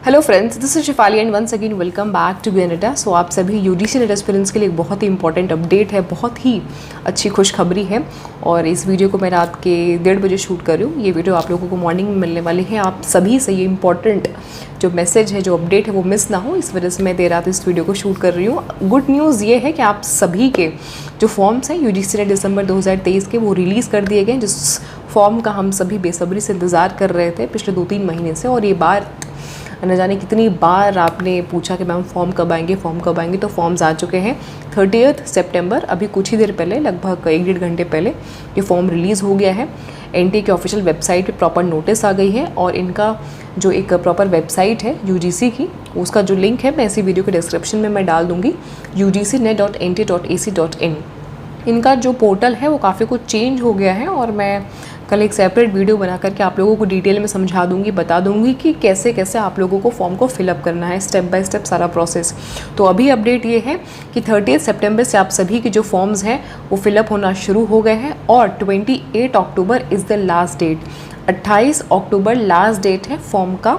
Hello friends, this is Shifali and once again welcome back to बीएनएटा। सो आप सभी यूजीसी नेट एस्पिरेंट्स के लिए एक बहुत ही इंपॉर्टेंट अपडेट है, बहुत ही अच्छी खुशखबरी है। और इस वीडियो को मैं रात के 1:30 बजे शूट कर रही हूँ। ये वीडियो आप लोगों को मॉर्निंग में मिलने वाली है। आप सभी से ये इंपॉर्टेंट जो मैसेज है, जो अपडेट है, वो मिस ना हो, इस वजह से मैं देर रात इस वीडियो को शूट कर रही हूँ। गुड न्यूज़ ये है कि आप सभी के जो फॉर्म्स हैं यूजीसी नेट दिसंबर 2023 के, वो रिलीज़ कर दिए गए, जिस फॉर्म का हम सभी बेसब्री से इंतज़ार कर रहे थे पिछले 2-3 महीने से। और ये बार न जाने कितनी बार आपने पूछा कि मैम फॉर्म कब आएंगे, तो फॉर्म्स आ चुके हैं 30 सितंबर। अभी कुछ ही देर पहले, लगभग 1-1.5 घंटे पहले ये फॉर्म रिलीज़ हो गया है। एनटीए की ऑफिशियल वेबसाइट पे प्रॉपर नोटिस आ गई है और इनका जो एक प्रॉपर वेबसाइट है यूजीसी की, उसका जो लिंक है मैं इसी वीडियो के डिस्क्रिप्शन में मैं डाल दूँगी, ugcnet.nt.ac.in। इनका जो पोर्टल है वो काफ़ी कुछ चेंज हो गया है और मैं कल एक सेपरेट वीडियो बना करके आप लोगों को डिटेल में समझा दूंगी, बता दूंगी कि कैसे कैसे आप लोगों को फॉर्म को फिलअप करना है, स्टेप बाय स्टेप सारा प्रोसेस। तो अभी अपडेट ये है कि 30 सितंबर से आप सभी के जो फॉर्म्स हैं वो फिलअप होना शुरू हो गए हैं और 28 October is the last date. 28 October last date है फॉर्म का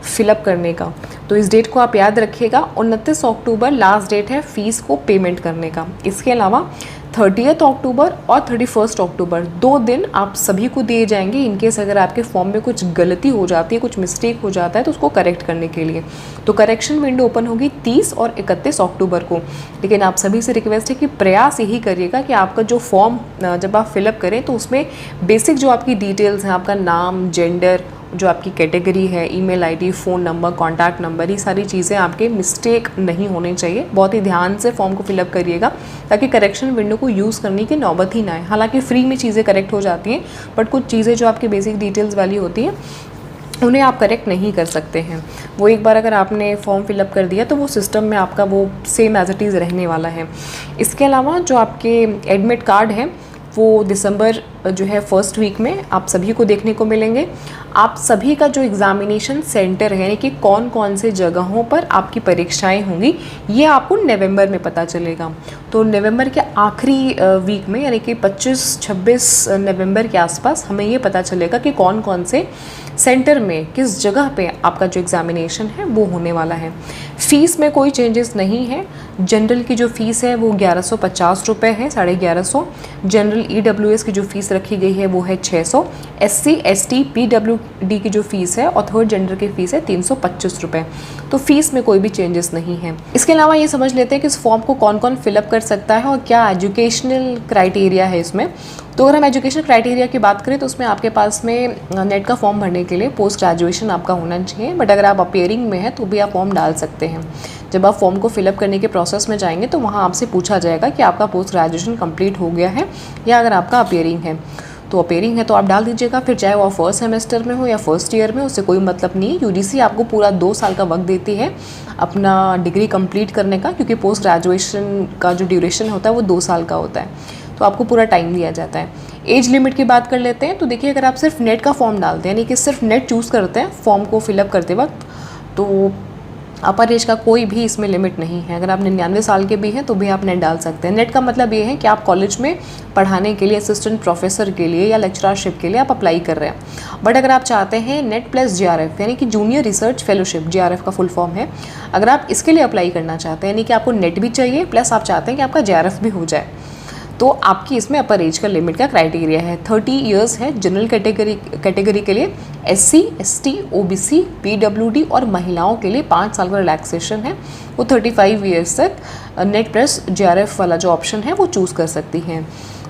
फिलअप करने का, तो इस डेट को आप याद रखिएगा। 29 अक्टूबर लास्ट डेट है फ़ीस को पेमेंट करने का। इसके अलावा 30 अक्टूबर और 31 अक्टूबर 2 दिन आप सभी को दिए जाएंगे इनकेस अगर आपके फॉर्म में कुछ गलती हो जाती है, कुछ मिस्टेक हो जाता है, तो उसको करेक्ट करने के लिए। तो करेक्शन विंडो ओपन होगी 30 और 31 अक्टूबर को। लेकिन आप सभी से रिक्वेस्ट है कि प्रयास यही करिएगा कि आपका जो फॉर्म जब आप फिलअप करें तो उसमें बेसिक जो आपकी डिटेल्स हैं, आपका नाम, जेंडर, जो आपकी कैटेगरी है, email ID, phone number, contact number, ये सारी चीज़ें आपके मिस्टेक नहीं होनी चाहिए। बहुत ही ध्यान से फॉर्म को फिलअप करिएगा ताकि करेक्शन विंडो को यूज़ करने की नौबत ही ना आए। हालांकि फ्री में चीज़ें करेक्ट हो जाती हैं, बट कुछ चीज़ें जो आपकी बेसिक डिटेल्स वाली होती हैं उन्हें आप करेक्ट नहीं कर सकते हैं। वो एक बार अगर आपने फॉर्म फिलअप कर दिया तो वो सिस्टम में आपका वो सेम एज इट इज़ रहने वाला है। इसके अलावा जो आपके एडमिट कार्ड हैं वो दिसंबर जो है फर्स्ट वीक में आप सभी को देखने को मिलेंगे। आप सभी का जो एग्ज़ामिनेशन सेंटर है, यानी कि कौन कौन से जगहों पर आपकी परीक्षाएं होंगी, ये आपको नवंबर में पता चलेगा। तो नवंबर के आखिरी वीक में, यानी कि 25-26 नवंबर के आसपास हमें ये पता चलेगा कि कौन कौन से सेंटर में किस जगह पे आपका जो एग्ज़ामिनेशन है वो होने वाला है। फ़ीस में कोई चेंजेस नहीं है। जनरल की जो फ़ीस है वो 1150 रुपये है, 1150। जनरल ईडब्ल्यूएस की जो फ़ीस रखी गई है वो है 600। एससी, एसटी, पीडब्ल्यूडी की जो फ़ीस है और थर्ड जेंडर की फ़ीस है 325 रुपये। तो फ़ीस में कोई भी चेंजेस नहीं है। इसके अलावा ये समझ लेते हैं कि इस फॉर्म को कौन कौन फिलअप कर सकता है और क्या एजुकेशनल क्राइटेरिया है इसमें। तो अगर हम एजुकेशन क्राइटेरिया की बात करें तो उसमें आपके पास में नेट का फॉर्म भरने के लिए पोस्ट ग्रेजुएशन आपका होना चाहिए, बट अगर आप अपीयरिंग में है तो भी आप फॉर्म डाल सकते हैं। जब आप फॉर्म को फिलअप करने के प्रोसेस में जाएंगे तो वहाँ आपसे पूछा जाएगा कि आपका पोस्ट ग्रेजुएशन कंप्लीट हो गया है या अगर आपका अपीयरिंग है। तो अपीयरिंग है तो आप डाल दीजिएगा, फिर चाहे वो फर्स्ट सेमेस्टर में हो या फर्स्ट ईयर में, उससे कोई मतलब नहीं है। यूजीसी आपको पूरा 2 साल का वक्त देती है अपना डिग्री कंप्लीट करने का, क्योंकि पोस्ट ग्रेजुएशन का जो ड्यूरेशन होता है वो 2 साल का होता है, तो आपको पूरा टाइम दिया जाता है। एज लिमिट की बात कर लेते हैं। तो देखिए, अगर आप सिर्फ नेट का फॉर्म डालते हैं, यानी कि सिर्फ नेट चूज़ करते हैं फॉर्म को फिलअप करते वक्त, तो अपर एज का कोई भी इसमें लिमिट नहीं है। अगर आप 99 साल के भी हैं तो भी आप नेट डाल सकते हैं। नेट का मतलब ये है कि आप कॉलेज में पढ़ाने के लिए, असिस्टेंट प्रोफेसर के लिए या लेक्चरशिप के लिए आप अप्लाई कर रहे हैं। बट अगर आप चाहते हैं नेट प्लस जेआरएफ, यानी कि जूनियर रिसर्च फेलोशिप, जेआरएफ का फुल फॉर्म है, अगर आप इसके लिए अप्लाई करना चाहते हैं, यानी कि आपको नेट भी चाहिए प्लस आप चाहते हैं कि आपका जेआरएफ भी हो जाए, तो आपकी इसमें अपर एज का लिमिट का क्राइटेरिया है 30 इयर्स है। जनरल कैटेगरी के लिए एससी, एसटी, ओबीसी, पीडब्ल्यूडी और महिलाओं के लिए 5 साल का रिलैक्सेशन है। वो 35 इयर्स तक नेट प्लस जेआरएफ वाला जो ऑप्शन है वो चूज़ कर सकती हैं।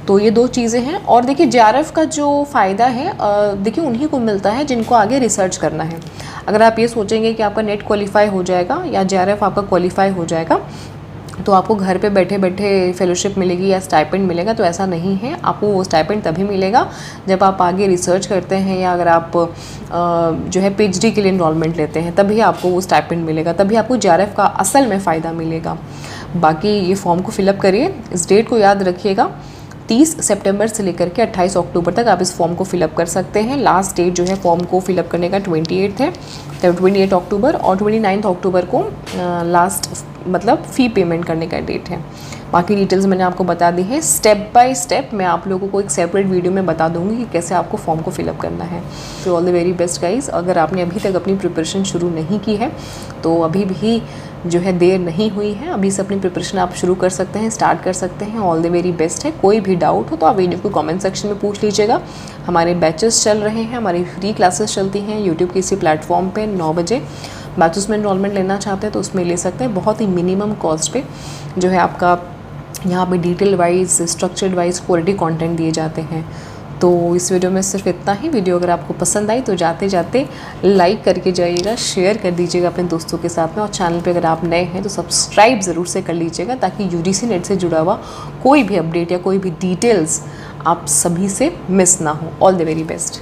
तो ये 2 चीज़ें हैं। और देखिए, जेआरएफ का जो फ़ायदा है देखिए उन्हीं को मिलता है जिनको आगे रिसर्च करना है। अगर आप ये सोचेंगे कि आपका नेट क्वालिफाई हो जाएगा या जेआरएफ आपका क्वालिफाई हो जाएगा तो आपको घर पे बैठे बैठे फेलोशिप मिलेगी या स्टाइपेंड मिलेगा, तो ऐसा नहीं है। आपको वो स्टाइपेंड तभी मिलेगा जब आप आगे रिसर्च करते हैं या अगर आप जो है पीएचडी के लिए इनरोलमेंट लेते हैं, तभी आपको वो स्टाइपेंड मिलेगा, तभी आपको जेआरएफ का असल में फ़ायदा मिलेगा। बाकी ये फॉर्म को फिलअप करिए, इस डेट को याद रखिएगा। 30 सितंबर से लेकर के 28 अक्टूबर तक आप इस फॉर्म को फिलअप कर सकते हैं। लास्ट डेट जो है फॉर्म को फिलअप करने का 28 है, 28 अक्टूबर, और 29 अक्टूबर को लास्ट मतलब फ़ी पेमेंट करने का डेट है। बाकी डिटेल्स मैंने आपको बता दी है। स्टेप बाय स्टेप मैं आप लोगों को एक सेपरेट वीडियो में बता दूंगी कि कैसे आपको फॉर्म को फिलअप करना है। तो all the very best guys. अगर आपने अभी तक अपनी प्रिपरेशन शुरू नहीं की है तो अभी भी जो है देर नहीं हुई है, अभी से अपनी प्रिपरेशन आप शुरू कर सकते हैं, स्टार्ट कर सकते हैं। ऑल द वेरी बेस्ट है। कोई भी डाउट हो तो आप वीडियो को कमेंट सेक्शन में पूछ लीजिएगा। हमारे बैचेस चल रहे हैं, हमारी फ्री क्लासेस चलती हैं यूट्यूब के इसी प्लेटफॉर्म पे 9 बजे। बैचेस में इन्वॉल्वमेंट लेना चाहते हैं तो उसमें ले सकते हैं। बहुत ही मिनिमम कॉस्ट पे जो है आपका यहाँ पे detail wise, structured wise quality content दिए जाते हैं। तो इस वीडियो में सिर्फ इतना ही। वीडियो अगर आपको पसंद आई तो जाते जाते लाइक करके जाइएगा, शेयर कर दीजिएगा अपने दोस्तों के साथ में, और चैनल पे अगर आप नए हैं तो सब्सक्राइब ज़रूर से कर लीजिएगा ताकि यूजीसी नेट से जुड़ा हुआ कोई भी अपडेट या कोई भी डिटेल्स आप सभी से मिस ना हो। All the very best.